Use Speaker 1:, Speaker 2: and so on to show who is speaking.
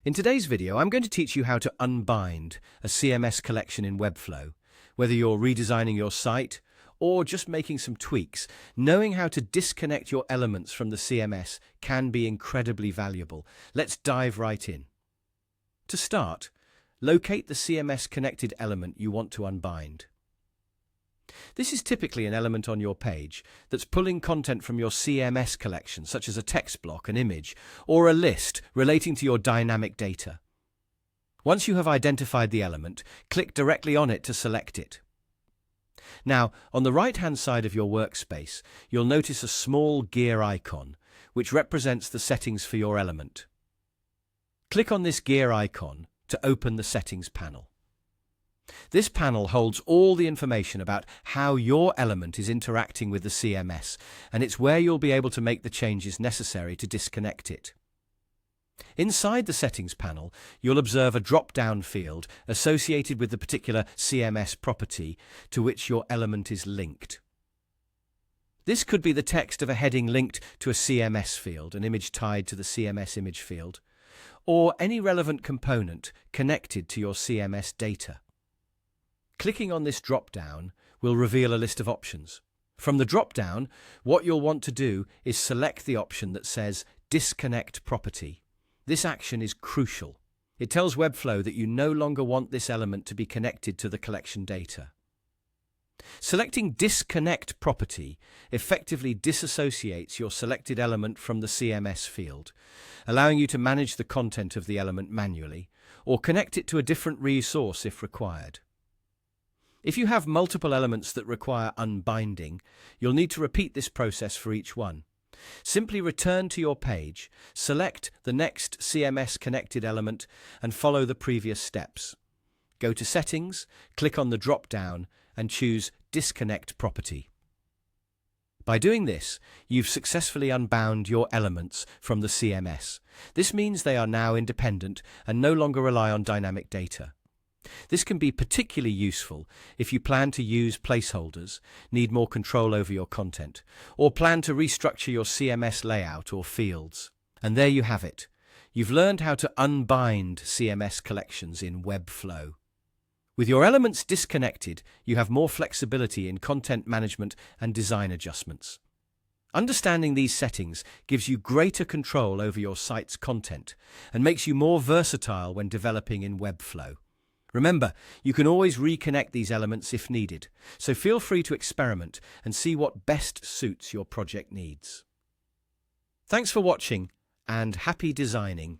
Speaker 1: In today's video, I'm going to teach you how to unbind a CMS collection in Webflow. Whether you're redesigning your site or just making some tweaks, knowing how to disconnect your elements from the CMS can be incredibly valuable. Let's dive right in. To start, locate the CMS connected element you want to unbind. This is typically an element on your page that's pulling content from your CMS collection, such as a text block, an image, or a list relating to your dynamic data. Once you have identified the element, click directly on it to select it. Now, on the right-hand side of your workspace, you'll notice a small gear icon, which represents the settings for your element. Click on this gear icon to open the settings panel. This panel holds all the information about how your element is interacting with the CMS, and it's where you'll be able to make the changes necessary to disconnect it. Inside the settings panel, you'll observe a drop-down field associated with the particular CMS property to which your element is linked. This could be the text of a heading linked to a CMS field, an image tied to the CMS image field, or any relevant component connected to your CMS data. Clicking on this drop-down will reveal a list of options. From the drop-down, what you'll want to do is select the option that says Disconnect Property. This action is crucial. It tells Webflow that you no longer want this element to be connected to the collection data. Selecting Disconnect Property effectively disassociates your selected element from the CMS field, allowing you to manage the content of the element manually or connect it to a different resource if required. If you have multiple elements that require unbinding, you'll need to repeat this process for each one. Simply return to your page, select the next CMS connected element, and follow the previous steps. Go to Settings, click on the drop-down, and choose Disconnect Property. By doing this, you've successfully unbound your elements from the CMS. This means they are now independent and no longer rely on dynamic data. This can be particularly useful if you plan to use placeholders, need more control over your content, or plan to restructure your CMS layout or fields. And there you have it. You've learned how to unbind CMS collections in Webflow. With your elements disconnected, you have more flexibility in content management and design adjustments. Understanding these settings gives you greater control over your site's content and makes you more versatile when developing in Webflow. Remember, you can always reconnect these elements if needed, so feel free to experiment and see what best suits your project needs. Thanks for watching, and happy designing!